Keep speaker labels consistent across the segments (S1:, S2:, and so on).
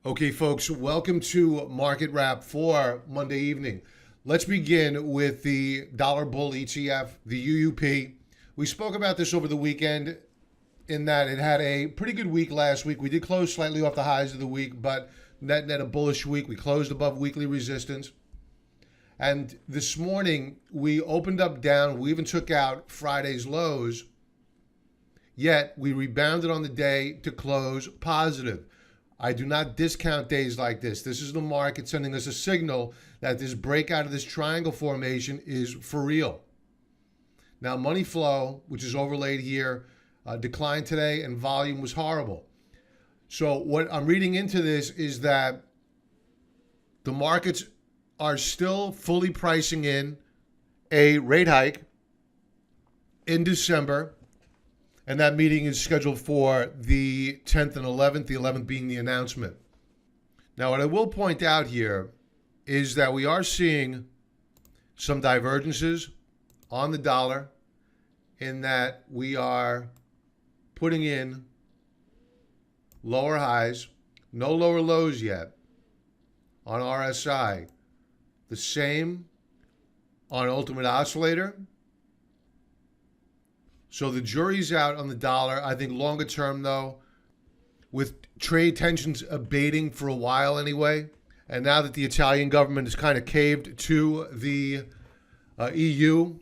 S1: Okay, folks, welcome to Market Wrap for Monday evening. Let's begin with the Dollar Bull ETF, the UUP. We spoke about this over the weekend in that it had a pretty good week last week. We did close slightly off the highs of the week, but net a bullish week. We closed above weekly resistance. And this morning, we opened up down. We even took out Friday's lows, yet we rebounded on the day to close positive. I do not discount days like this. This is the market sending us a signal that this breakout of this triangle formation is for real. Now, money flow, which is overlaid here, declined today, and volume was horrible. So what I'm reading into this is that the markets are still fully pricing in a rate hike in December. And that meeting is scheduled for the 10th and 11th, the 11th being the announcement. Now, what I will point out here is that we are seeing some divergences on the dollar in that we are putting in lower highs, no lower lows yet on RSI. The same on Ultimate Oscillator. So the jury's out on the dollar. I think longer term, though, with trade tensions abating for a while anyway, and now that the Italian government has kind of caved to the EU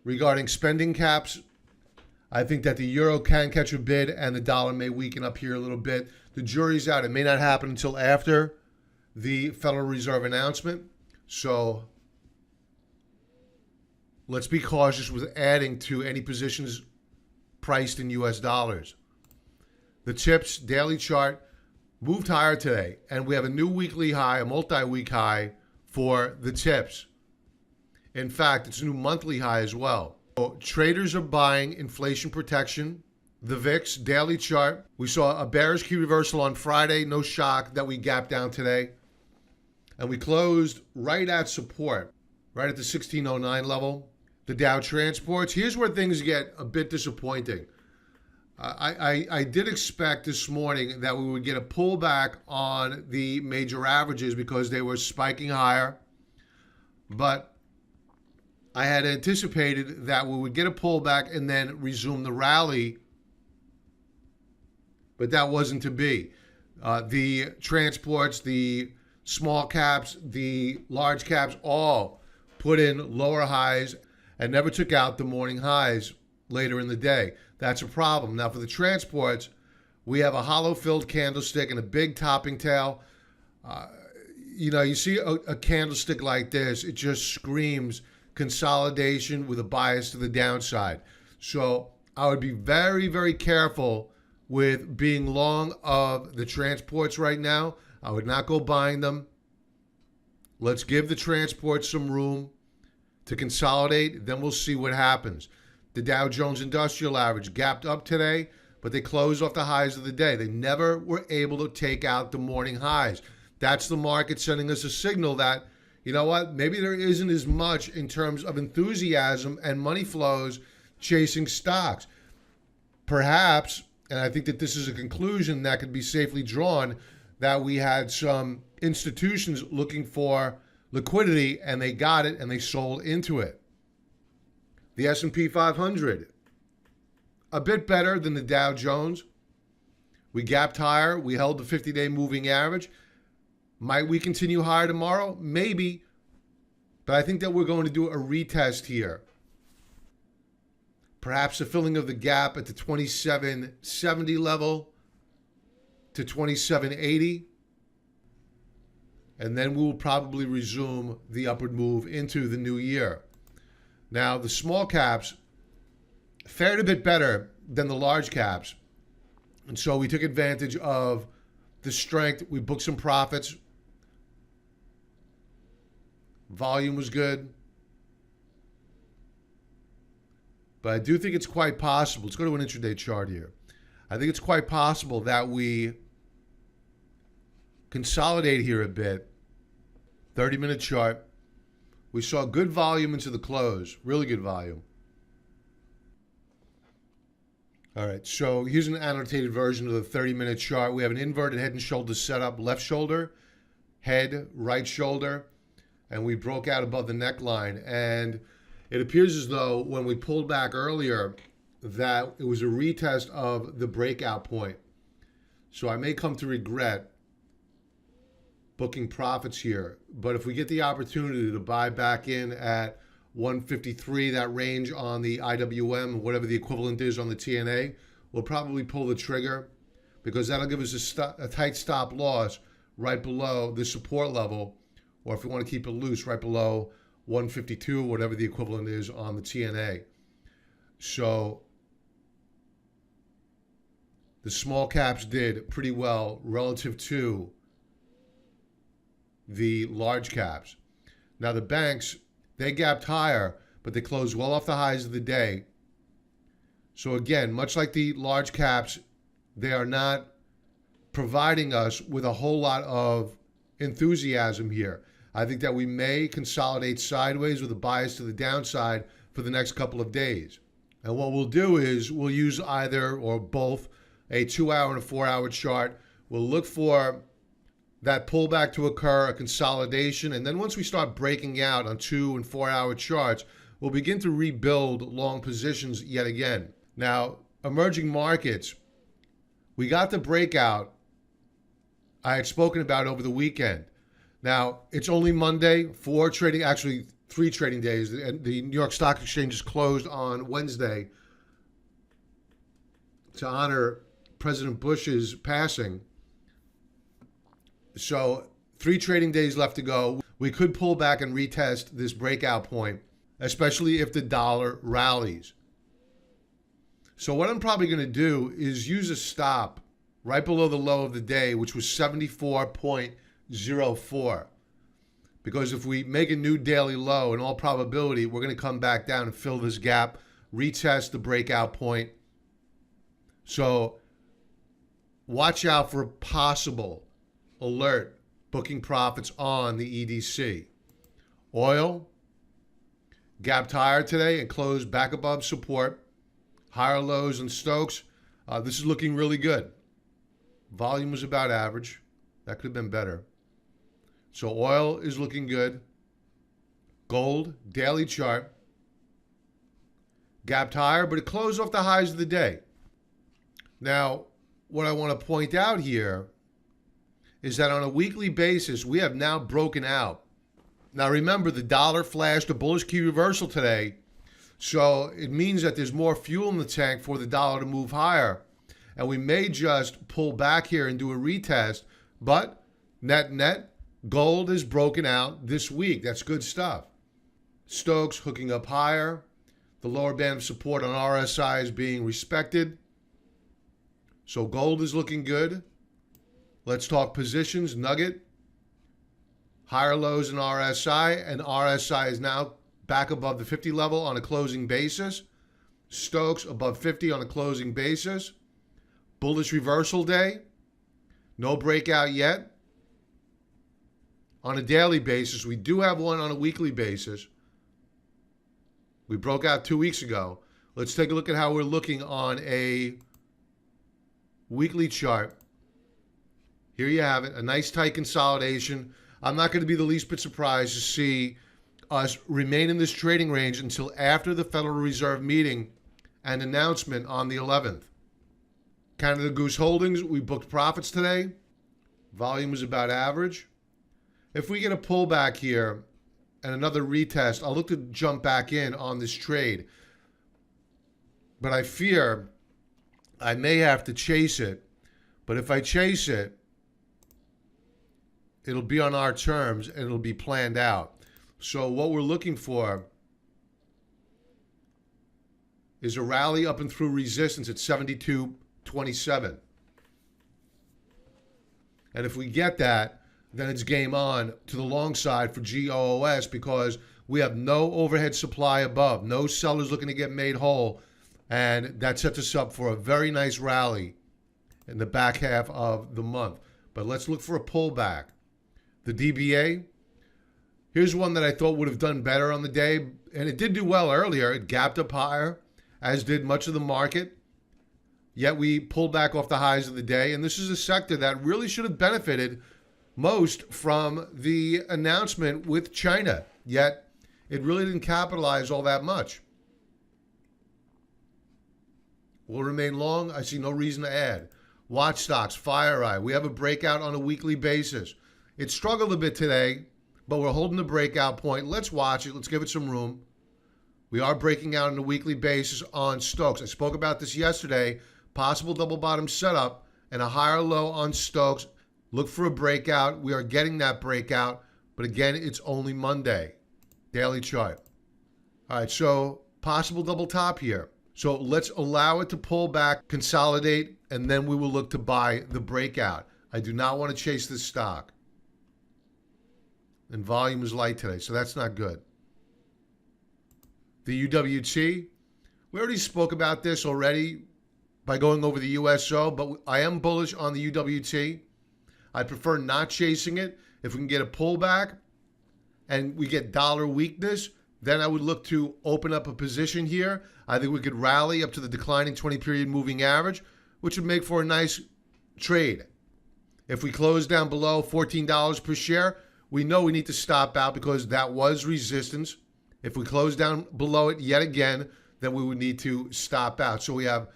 S1: regarding spending caps, I think that the euro can catch a bid and the dollar may weaken up here a little bit. The jury's out. It may not happen until after the Federal Reserve announcement. So let's be cautious with adding to any positions priced in U.S. dollars. The TIPS daily chart moved higher today, and we have a new weekly high, a multi-week high for the TIPS. In fact, it's a new monthly high as well. So traders are buying inflation protection. The VIX daily chart, we saw a bearish key reversal on Friday. No shock that we gapped down today. And we closed right at support, right at the 1609 level. The Dow transports, here's where things get a bit disappointing. I did expect this morning that we would get a pullback on the major averages because they were spiking higher. But I had anticipated that we would get a pullback and then resume the rally. But that wasn't to be. The transports, the small caps, the large caps all put in lower highs and never took out the morning highs later in the day. That's a problem. Now, for the transports, we have a hollow-filled candlestick and a big topping tail. You see a candlestick like this, it just screams consolidation with a bias to the downside. So I would be very, very careful with being long of the transports right now. I would not go buying them. Let's give the transports some room to consolidate, then we'll see what happens. The Dow Jones Industrial Average gapped up today, but they closed off the highs of the day. They never were able to take out the morning highs. That's the market sending us a signal that, you know what, maybe there isn't as much in terms of enthusiasm and money flows chasing stocks. Perhaps, and I think that this is a conclusion that could be safely drawn, that we had some institutions looking for liquidity, and they got it, and they sold into it. The S&P 500, a bit better than the Dow Jones. We gapped higher. We held the 50-day moving average. Might we continue higher tomorrow? Maybe. But I think that we're going to do a retest here. Perhaps a filling of the gap at the 2770 level to 2780. And then we will probably resume the upward move into the new year. Now, the small caps fared a bit better than the large caps. And so we took advantage of the strength. We booked some profits. Volume was good. But I do think it's quite possible. Let's go to an intraday chart here. I think it's quite possible that we consolidate here a bit. 30-minute chart. We saw good volume into the close, really good volume. All right, so here's an annotated version of the 30-minute chart. We have an inverted head and shoulders setup, left shoulder, head, right shoulder, and we broke out above the neckline. And it appears as though when we pulled back earlier that it was a retest of the breakout point. So I may come to regret booking profits here. But if we get the opportunity to buy back in at 153, that range on the IWM, whatever the equivalent is on the TNA, we'll probably pull the trigger because that'll give us a tight stop loss right below the support level, or if we want to keep it loose, right below 152, whatever the equivalent is on the TNA. So the small caps did pretty well relative to the large caps. Now the banks, they gapped higher, but they closed well off the highs of the day. So again, much like the large caps, they are not providing us with a whole lot of enthusiasm here. I think that we may consolidate sideways with a bias to the downside for the next couple of days. And what we'll do is we'll use either or both a 2-hour and a 4-hour chart. We'll look for that pullback to occur, a consolidation, and then once we start breaking out on 2 and 4-hour charts, we'll begin to rebuild long positions yet again. Now, emerging markets, we got the breakout I had spoken about over the weekend. Now, it's only Monday, 3 trading days, and the New York Stock Exchange is closed on Wednesday to honor President Bush's passing. So 3 trading days left to go. We could pull back and retest this breakout point, especially if the dollar rallies. So what I'm probably going to do is use a stop right below the low of the day, which was 74.04. Because if we make a new daily low, in all probability, we're going to come back down and fill this gap, retest the breakout point. So watch out for a possible alert booking profits on the EDC. Oil gapped higher today and closed back above support. Higher lows and Stokes. This is looking really good. Volume was about average. That could have been better. So oil is looking good. Gold, daily chart. Gapped higher, but it closed off the highs of the day. Now, what I want to point out here is that on a weekly basis, we have now broken out. Now remember, the dollar flashed a bullish key reversal today, so it means that there's more fuel in the tank for the dollar to move higher. And we may just pull back here and do a retest, but net, gold is broken out this week. That's good stuff. Stokes hooking up higher. The lower band of support on RSI is being respected. So gold is looking good. Let's talk positions. Nugget, higher lows in RSI, and RSI is now back above the 50 level on a closing basis. Stokes above 50 on a closing basis. Bullish reversal day. No breakout yet. On a daily basis, we do have one on a weekly basis. We broke out 2 weeks ago. Let's take a look at how we're looking on a weekly chart. Here you have it, a nice tight consolidation. I'm not going to be the least bit surprised to see us remain in this trading range until after the Federal Reserve meeting and announcement on the 11th. Canada Goose Holdings, we booked profits today. Volume was about average. If we get a pullback here and another retest, I'll look to jump back in on this trade. But I fear I may have to chase it. But if I chase it, it'll be on our terms and it'll be planned out. So what we're looking for is a rally up and through resistance at 72.27. And if we get that, then it's game on to the long side for GOOS because we have no overhead supply above, no sellers looking to get made whole, and that sets us up for a very nice rally in the back half of the month. But let's look for a pullback. The DBA, here's one that I thought would have done better on the day, and it did do well earlier. It gapped up higher, as did much of the market. yet we pulled back off the highs of the day. And this is a sector that really should have benefited most from the announcement with China, yet it really didn't capitalize all that much. Will remain long. I see no reason to add. Watch stocks, FireEye. We have a breakout on a weekly basis. It struggled a bit today, but we're holding the breakout point. Let's watch it. Let's give it some room. We are breaking out on a weekly basis on Stokes. I spoke about this yesterday. Possible double bottom setup and a higher low on Stokes. Look for a breakout. We are getting that breakout, but again, it's only Monday. Daily chart. All right, so possible double top here. So let's allow it to pull back, consolidate, and then we will look to buy the breakout. I do not want to chase this stock. And volume is light today, so that's not good. The UWT, we already spoke about this already by going over the USO, but I am bullish on the UWT. I prefer not chasing it. If we can get a pullback and we get dollar weakness, then I would look to open up a position here. I think we could rally up to the declining 20-period moving average, which would make for a nice trade. If we close down below $14 per share, we know we need to stop out because that was resistance. If we close down below it yet again, then we would need to stop out. So we have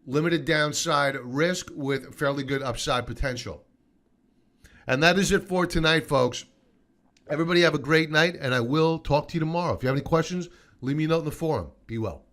S1: limited downside risk with fairly good upside potential. And that is it for tonight, folks. Everybody have a great night, and I will talk to you tomorrow. If you have any questions, leave me a note in the forum. Be well.